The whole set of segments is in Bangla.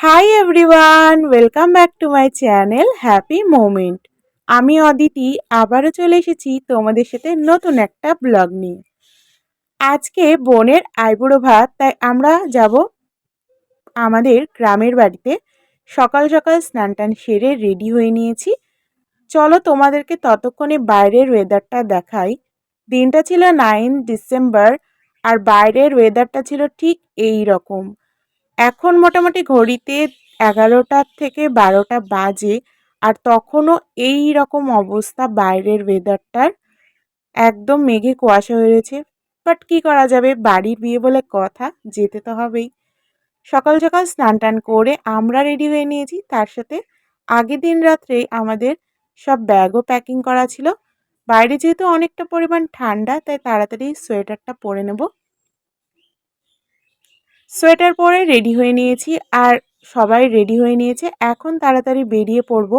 Hi everyone, welcome back to my channel happy moment. আমি অদিতি আবারও চলে এসেছি তোমাদের সাথে নতুন একটা ব্লগ নিয়ে। আজকে বোনের আইবুড়ো ভাত, তাই আমরা যাব আমাদের গ্রামের বাড়িতে। সকাল সকাল স্নান টান সেরে রেডি হয়ে নিয়েছি। চলো তোমাদেরকে ততক্ষণে বাইরের ওয়েদারটা দেখাই। দিনটা ছিল 9 ডিসেম্বর আর বাইরের ওয়েদারটা ছিল ঠিক এই রকম। এখন মোটামুটি ঘড়িতে 11টা থেকে 12টা বাজে, আর তখনও এই রকম অবস্থা বাইরের ওয়েদারটার। একদম মেঘে কুয়াশা হয়ে রয়েছে, বাট কী করা যাবে, বাড়ির বিয়ে বলে কথা, যেতে তো হবেই। সকাল সকাল স্নান টান করে আমরা রেডি হয়ে নিয়েছি। তার সাথে আগের দিন রাত্রেই আমাদের সব ব্যাগও প্যাকিং করা ছিল। বাইরে যেহেতু অনেকটা পরিমাণ ঠান্ডা, তাই তাড়াতাড়ি সোয়েটারটা পরে নেব। সোয়েটার পরে রেডি হয়ে নিয়েছি, আর সবাই রেডি হয়ে নিয়েছে। এখন তাড়াতাড়ি বেরিয়ে পড়ব।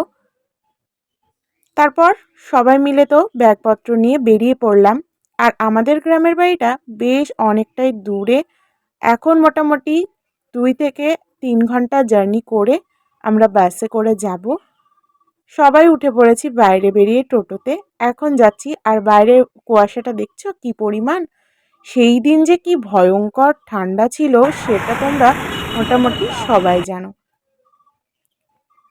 তারপর সবাই মিলে তো ব্যাগপত্র নিয়ে বেরিয়ে পড়লাম। আর আমাদের গ্রামের বাড়িটা বেশ অনেকটাই দূরে। এখন মোটামুটি 2 থেকে 3 ঘন্টা জার্নি করে আমরা বাসে করে যাব। সবাই উঠে পড়েছি বাইরে বেরিয়ে টোটোতে। এখন যাচ্ছি। আর বাইরে কুয়াশাটা দেখছো কি পরিমাণ। সেই দিন যে কি ভয়ঙ্কর ঠান্ডা ছিল সেটা তোমরা মোটামুটি সবাই জানো।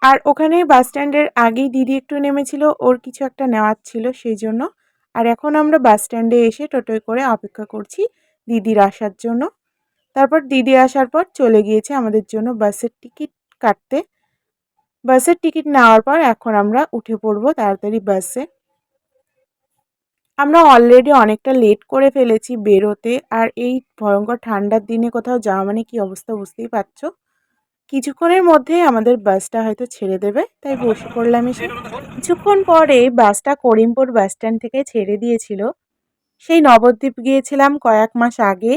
আর ওখানে বাস স্ট্যান্ডের আগেই দিদি একটু নেমেছিল, ওর কিছু একটা নেওয়ার ছিল সেই জন্য। আর এখন আমরা বাস স্ট্যান্ডে এসে টোটোয় করে অপেক্ষা করছি দিদির আসার জন্য। তারপর দিদি আসার পর চলে গিয়েছে আমাদের জন্য বাসের টিকিট কাটতে। বাসের টিকিট নেওয়ার পর এখন আমরা উঠে পড়বো তাড়াতাড়ি বাসে। আমরা অলরেডি অনেকটা লেট করে ফেলেছি বেরোতে, আর এই ভয়ঙ্কর ঠান্ডার দিনে কোথাও যাওয়া মানে কি অবস্থা বুঝতেই পারছো। কিছুক্ষণের মধ্যেই আমাদের বাসটা হয়তো ছেড়ে দেবে, তাই বসে পড়লাম এসে। কিছুক্ষণ পরে বাসটা করিমপুর বাস স্ট্যান্ড থেকে ছেড়ে দিয়েছিল। সেই নবদ্বীপ গিয়েছিলাম কয়েক মাস আগে,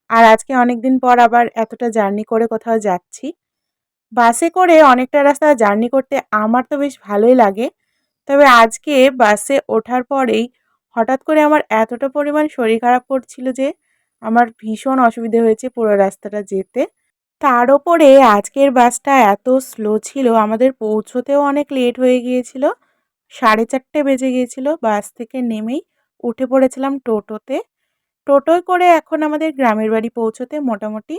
আর আজকে অনেক দিন পর আবার এতটা জার্নি করে কোথাও যাচ্ছি। বাসে করে অনেকটা রাস্তা জার্নি করতে আমার তো বেশ ভালোই লাগে। তবে আজকে বাসে ওঠার পরেই হঠাৎ করে আমার এতটা পরিমাণ শরীর খারাপ করছিল যে আমার ভীষণ অসুবিধে হয়েছে পুরো রাস্তাটা যেতে। তার ওপরে আজকের বাসটা এত স্লো ছিল, আমাদের পৌঁছতেও অনেক লেট হয়ে গিয়েছিল। 4:30 বেজে গিয়েছিল। বাস থেকে নেমেই উঠে পড়েছিলাম টোটোতে। টোটোয় করে এখন আমাদের গ্রামের বাড়ি পৌঁছতে মোটামুটি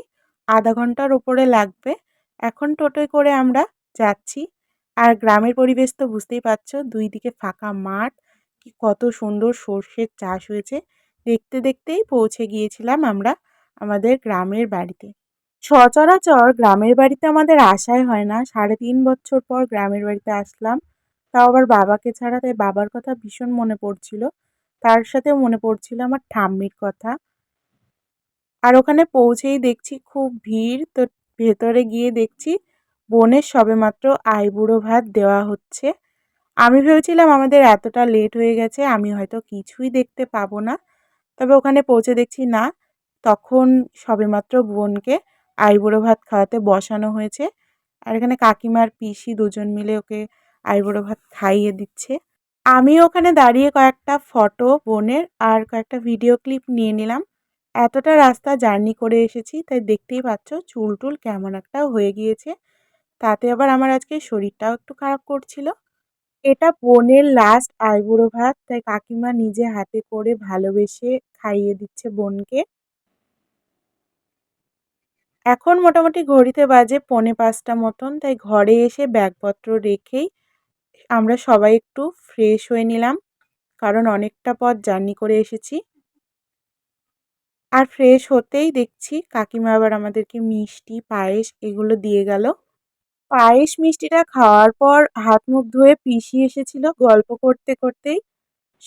আধা ঘন্টার উপরে লাগবে। এখন টোটোয় করে আমরা যাচ্ছি। আর গ্রামের পরিবেশ তো বুঝতেই পারছো, দুই দিকে ফাঁকা মাঠ, কি কত সুন্দর সর্ষের চাষ হয়েছে। দেখতে দেখতেই পৌঁছে গিয়েছিলাম আমরা আমাদের গ্রামের বাড়িতে। সচরাচর গ্রামের বাড়িতে আমাদের আসাই হয় না। 3.5 বছর পর গ্রামের বাড়িতে আসলাম, তাও আবার বাবাকে ছাড়া। তাই বাবার কথা ভীষণ মনে পড়ছিল, তার সাথেও মনে পড়ছিল আমার ঠাম্মির কথা। আর ওখানে পৌঁছেই দেখছি খুব ভিড়। তো ভেতরে গিয়ে দেখছি বোনের সবেমাত্র আইবুড়ো ভাত দেওয়া হচ্ছে। আমি ভেবেছিলাম আমাদের এতটা লেট হয়ে গেছে আমি হয়তো কিছুই দেখতে পাবো না। তবে ওখানে পৌঁছে দেখছি না, তখন সবেমাত্র বোনকে আইবুড়ো ভাত খাওয়াতে বসানো হয়েছে। আর এখানে কাকিমার পিসি দুজন মিলে ওকে আইবুড়ো ভাত খাইয়ে দিচ্ছে। আমি ওখানে দাঁড়িয়ে কয়েকটা ফটো বোনের আর কয়েকটা ভিডিও ক্লিপ নিয়ে নিলাম। এতটা রাস্তা জার্নি করে এসেছি, তাই দেখতেই পাচ্ছ চুল টুল কেমন একটা হয়ে গিয়েছে। তাতে আবার আমার আজকে শরীরটাও একটু খারাপ করছিল। এটা বোনের লাস্ট আইবুড়ো ভাত, তাই কাকিমা নিজে হাতে করে ভালোবেসে খাইয়ে দিচ্ছে বোনকে। এখন মোটামুটি ঘড়িতে বাজে 4:45 মতন, তাই ঘরে এসে ব্যাগপত্র রেখেই আমরা সবাই একটু ফ্রেশ হয়ে নিলাম, কারণ অনেকটা পথ জার্নি করে এসেছি। আর ফ্রেশ হতেই দেখছি কাকিমা আবার আমাদেরকে মিষ্টি পায়েস এগুলো দিয়ে গেল। পায়েস মিষ্টিটা খাওয়ার পর হাত মুখ ধুয়ে পিসি এসেছিল গল্প করতে করতেই।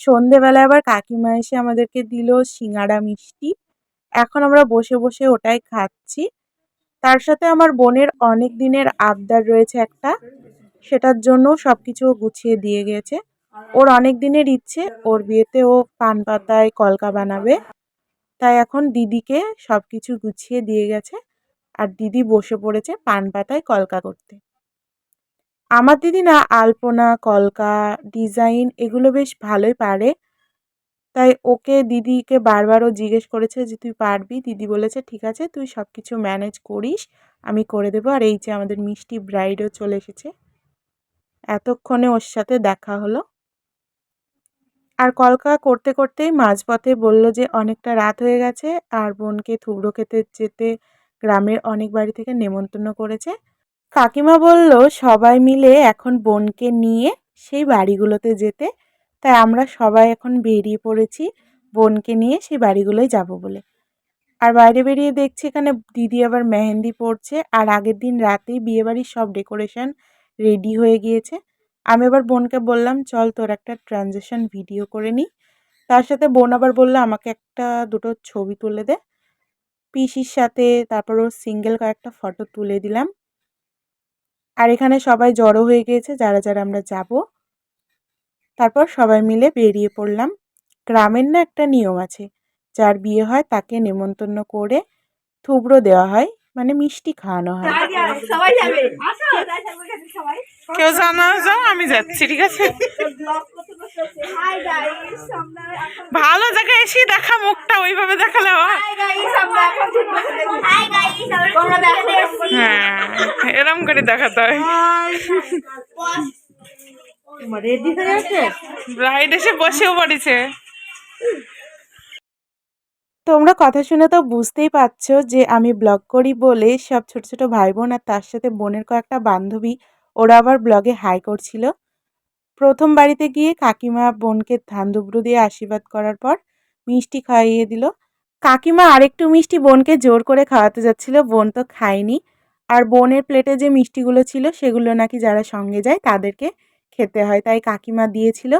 সন্ধেবেলায় আবার কাকিমা এসে আমাদেরকে দিল সিঙাড়া মিষ্টি। এখন আমরা বসে বসে ওটাই খাচ্ছি। তার সাথে আমার বোনের অনেক দিনের আবদার রয়েছে একটা, সেটার জন্য সবকিছু গুছিয়ে দিয়ে গেছে। ওর অনেক দিনের ইচ্ছে, ওর বিয়েতে ও পান পাতায় কলকা বানাবে। তাই এখন দিদিকে সবকিছু গুছিয়ে দিয়ে গেছে, আর দিদি বসে পড়েছে পান পাতায় কলকা করতে। আমার দিদি না আলপনা কলকা ডিজাইন এগুলো বেশ ভালোই পারে, তাই ওকে দিদিকে বারবারও জিজ্ঞেস করেছে যে তুই পারবি, দিদি বলেছে ঠিক আছে তুই সব কিছু ম্যানেজ করিস, আমি করে দেবো। আর এই যে আমাদের মিষ্টি ব্রাইডও চলে এসেছে, এতক্ষণে ওর সাথে দেখা হলো। আর কলকা করতে করতেই মাঝপথে বলল যে অনেকটা রাত হয়ে গেছে আর বোনকে থুবড়ো খেতে যেতে গ্রামের অনেক বাড়ি থেকে নেমন্তন্ন করেছে। কাকিমা বলল সবাই মিলে এখন বোনকে নিয়ে সেই বাড়িগুলোতে যেতে, তাই আমরা সবাই এখন বেরিয়ে পড়েছি বোনকে নিয়ে সেই বাড়িগুলোয় যাব বলে। আর বাইরে বেরিয়ে দেখছি এখানে দিদি আবার মেহেন্দি পড়ছে আর আগের দিন রাতেই বিয়েবাড়ির সব ডেকোরেশন রেডি হয়ে গিয়েছে। আমি আবার বোনকে বললাম চল তোর একটা ট্রানজিশন ভিডিও করে নিই। তার সাথে বোন আবার বলল আমাকে একটা দুটো ছবি তুলে দে পিসির সাথে, তারপর ওর সিঙ্গেল কয়েকটা ফটো তুলে দিলাম। আর এখানে সবাই জড়ো হয়ে গিয়েছে যারা যারা আমরা যাব। তারপর সবাই মিলে বেরিয়ে পড়লাম। গ্রামের না একটা নিয়ম আছে, যার বিয়ে হয় তাকে নেমন্তন্ন করে থুবড়ো দেওয়া হয়, মানে মিষ্টি খাওয়ানো হয়। কেউ জানা যাও, আমি যাচ্ছি, ঠিক আছে? ভালো জায়গায় এসে দেখা মুখটা ওইভাবে দেখালে হয়? হ্যাঁ, এরম করে দেখাতে হয়। ব্রাইড এসে বসেও পড়েছে। তোমরা কথা শুনে তো বুঝতেই পারছো যে আমি ব্লগ করি বলে সব ছোট ছোট ভাই বোন আর তার সাথে বোনের কয়েকটা বান্ধবী ওরা আবার ব্লগে হাই করছিল। প্রথম বাড়িতে গিয়ে কাকিমা বোনকে ধান দুব্রু দিয়ে আশীর্বাদ করার পর মিষ্টি খাইয়ে দিল। কাকিমা আরেকটু মিষ্টি বোনকে জোর করে খাওয়াতে যাচ্ছিল, বোন তো খায়নি। আর বোনের প্লেটে যে মিষ্টিগুলো ছিল সেগুলো নাকি যারা সঙ্গে যায় তাদেরকে খেতে হয়, তাই কাকিমা দিয়েছিল।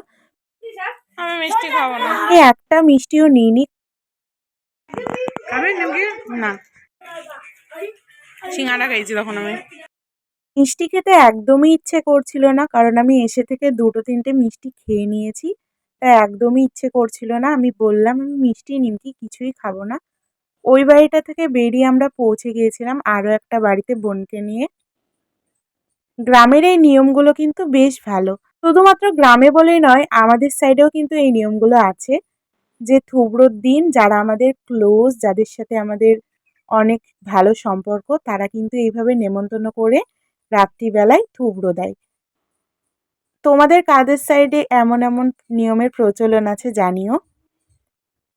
আমি মিষ্টি খাবো না, আমি একটা মিষ্টিও নিইনি। না, সিঙ্গাড়া খাইছি তখন আমি। মিষ্টি খেতে একদমই ইচ্ছে করছিল না, কারণ আমি এসে থেকে দুটো তিনটে মিষ্টি খেয়ে নিয়েছি, তাই একদমই ইচ্ছে করছিল না। আমি বললাম আমি মিষ্টি নিমকি কিছুই খাবো না। ওই বাড়িটা থেকে বেরিয়ে আমরা পৌঁছে গিয়েছিলাম আরও একটা বাড়িতে বোনকে নিয়ে। গ্রামের এই নিয়মগুলো কিন্তু বেশ ভালো। শুধুমাত্র গ্রামে বলেই নয়, আমাদের সাইডেও কিন্তু এই নিয়মগুলো আছে যে থুবড়োর দিন যারা আমাদের ক্লোজ, যাদের সাথে আমাদের অনেক ভালো সম্পর্ক, তারা কিন্তু এইভাবে নেমন্তন্ন করে রাত্রিবেলায় থুবড়ো দেয়। তোমাদের কাদের সাইডে এমন এমন নিয়মের প্রচলন আছে জানিও।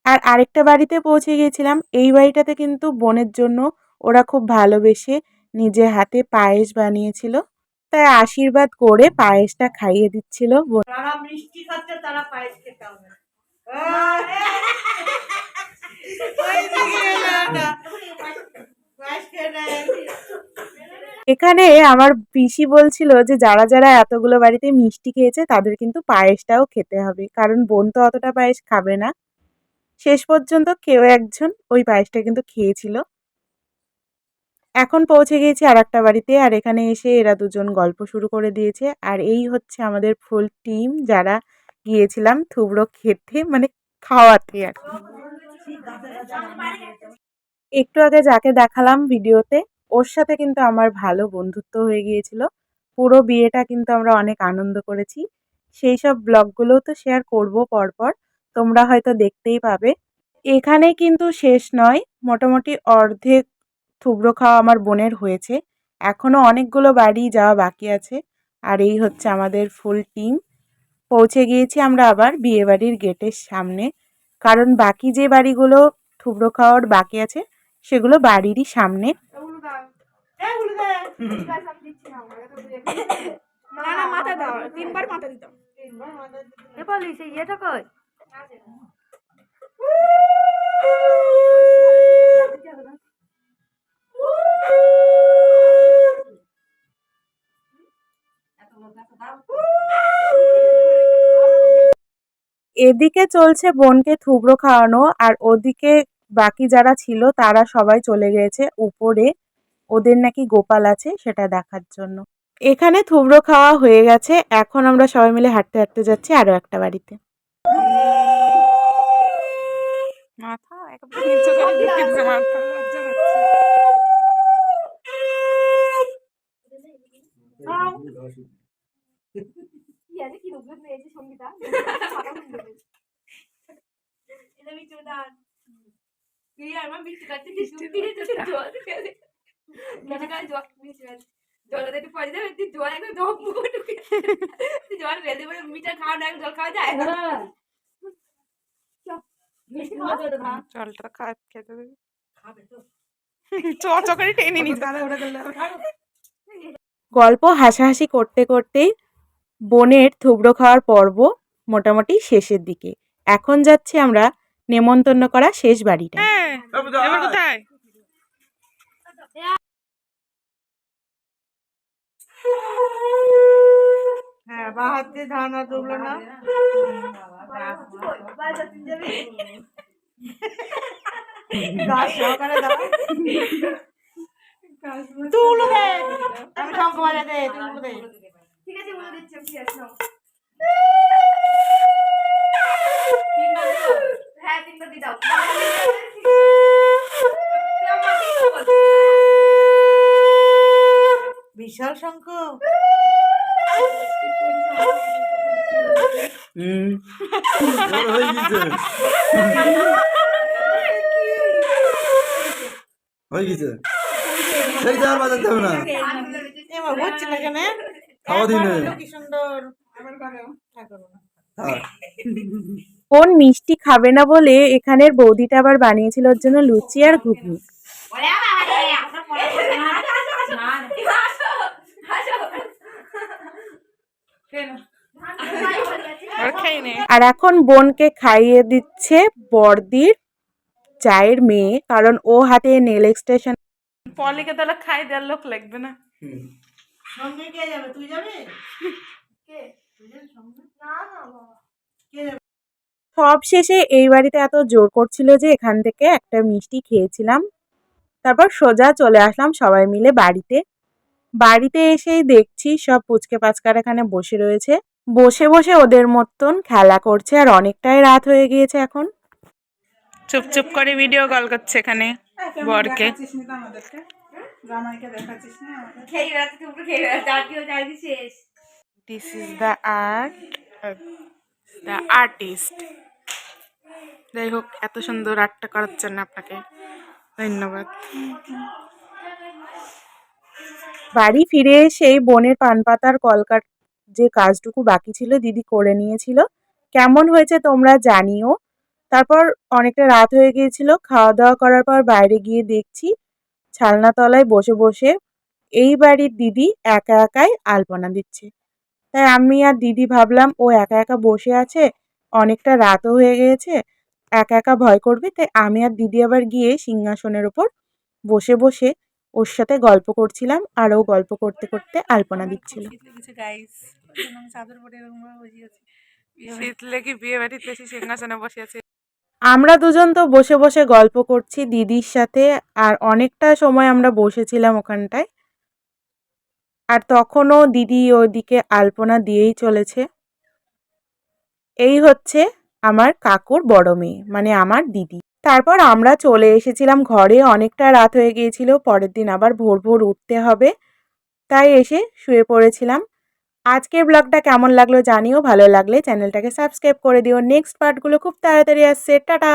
আর আরেকটা বাড়িতে পৌঁছে গিয়েছিলাম, এই বাড়িটাতে কিন্তু বোনের জন্য ওরা খুব ভালোবেসে নিজে হাতে পায়েস বানিয়েছিল, তাই আশীর্বাদ করে পায়েসটা খাইয়ে দিচ্ছিল। যারা মিষ্টি খাচ্ছে তারা পায়েস খেতে হবে। এখানে আমার পিসি বলছিল যে যারা যারা এতগুলো বাড়িতে মিষ্টি খেয়েছে তাদের কিন্তু পায়েসটাও খেতে হবে, কারণ বোন তো অতটা পায়েস খাবে না। শেষ পর্যন্ত কেউ একজন ওই পায়েসটা কিন্তু খেয়েছিল। এখন পৌঁছে গিয়েছি আর একটা বাড়িতে, আর এখানে এসে এরা দুজন গল্প শুরু করে দিয়েছে। আর এই হচ্ছে আমাদের ফুল টিম যারা গিয়েছিলাম থুবড়ো খেতে, মানে খাওয়াতে আর কি। একটু আগে যাকে দেখালাম ভিডিওতে, ওর সাথে কিন্তু আমার ভালো বন্ধুত্ব হয়ে গিয়েছিল। পুরো বিয়েটা কিন্তু আমরা অনেক আনন্দ করেছি। সেই সব ব্লগগুলোও তো শেয়ার করব পরপর, তোমরা হয়তো দেখতেই পাবে। এখানে কিন্তু শেষ নয়, মোটামুটি অর্ধেক থুবড়ো খাওয়া আমার বোনের হয়েছে, এখনও অনেকগুলো বাড়ি যাওয়া বাকি আছে। আর এই হচ্ছে আমাদের ফুল টিম। পৌঁছে গিয়েছি আমরা আবার বিয়েবাড়ির গেটের সামনে, কারণ বাকি যে বাড়িগুলো থুবড়ো খাওয়ার বাকি আছে সেগুলো বাড়িরই সামনে। এদিকে চলছে বোনকে থুবড়ো খাওয়ানো, আর ওদিকে বাকি যারা ছিল তারা সবাই চলে গিয়েছে উপরে, ওদের নাকি গোপাল আছে সেটা দেখার জন্য। এখানে থুবড়ো খাওয়া হয়ে গেছে, এখন আমরা সবাই মিলে হাঁটতে হাঁটতে যাচ্ছি আরো একটা বাড়িতে। মাথা একদম নিচু করে রেখেছে, মাথা লজ্জা পাচ্ছে। জলটা খেতে দেবে চ করে টেনে নি গল্প হাসাহাসি করতে করতেই বোনের থুবড়ো খাওয়ার পর্ব মোটামুটি শেষের দিকে। এখন যাচ্ছি আমরা নেমন্তন্ন করা শেষ বাড়িটা। এবার কোথায়? হ্যাঁ, বা হাত দিয়ে ধান আর ডুবলো না। তুলো দে, আমি শঙ্খ বাজাতে, তুলো দে। ঠিক আছে, বলে দিচ্ছি, ঠিক আছে। হ্যাঁ, তিনটা দিয়ে দাও। বিশাল শঙ্খ। হয়ে গেছে আর বাজাতে হবে না এবার হচ্ছে না কেন খাওয়া দিন কি সুন্দর আমার ঘরেও ঠাকুর না কোন মিষ্টি খাবে না বলে এখানের বৌদিটা আবার বানিয়েছিল ওর জন্য লুচি আর ঘুগনি। আর এখন বোনকে খাইয়ে দিচ্ছে বড়দির চায়ের মেয়ে, কারণ ও হাতে নেল এক্সটেনশন। পলিকে তাহলে খাই দেওয়ার লোক লাগবে না। সঙ্গে কে যাবে? তুই যাবে? কে? না না বাবা। কে যাবে? সব শেষে এই বাড়িতে এত জোর করছিল যে এখান থেকে একটা মিষ্টি খেয়েছিলাম, তারপর সোজা চলে আসলাম সবাই মিলে বাড়িতে। বাড়িতে এসেই দেখছি সব পুচকে পাচকার এখানে বসে রয়েছে, বসে বসে ওদের মতন খেলা করছে, আর অনেকটাই রাত হয়ে গিয়েছে এখন। চুপ চুপ করে ভিডিও কল করছে এখানে বরকে। This is the art, the artist. যাই হোক, এত সুন্দর আর্টটা করার জন্য আপনাকে ধন্যবাদ। বাড়ি ফিরে এসেই বোনের পান পাতার কলকার যে কাজটুকু বাকি ছিল দিদি করে নিয়েছিল। কেমন হয়েছে তোমরা জানিও। তারপর অনেকটা রাত হয়ে গিয়েছিল, খাওয়া দাওয়া করার পর বাইরে গিয়ে দেখছি ছালনাতলায় বসে বসে এই বাড়ির দিদি একা একাই আলপনা দিচ্ছে। তাই আমি আর দিদি ভাবলাম ও একা একা বসে আছে, অনেকটা রাতও হয়ে গিয়েছে, একা একা ভয় করবে, তাই আমি আর দিদি আবার গিয়ে সিংহাসনের ওপর বসে বসে ওর সাথে গল্প করছিলাম, আর ও গল্প করতে করতে আলপনা দিচ্ছিল। শীত লেগে বিয়ে বাড়িতে এসে সিংহাসনে বসে আছে। আমরা দুজন তো বসে বসে গল্প করছি দিদির সাথে, আর অনেকটা সময় আমরা বসেছিলাম ওখানটায়। আর তখনও দিদি ওদিকে আলপনা দিয়েই চলেছে। এই হচ্ছে আমার কাকুর বড় মেয়ে, মানে আমার দিদি। তারপর আমরা চলে এসেছিলাম ঘরে, অনেকটা রাত হয়ে গিয়েছিল, পরের দিন আবার ভোর ভোর উঠতে হবে, তাই এসে শুয়ে পড়েছিলাম। আজকের ব্লগটা কেমন লাগলো জানিও, ভালো লাগলে চ্যানেলটাকে সাবস্ক্রাইব করে দিও। নেক্সট পার্টগুলো খুব তাড়াতাড়ি আসছে। টাটা।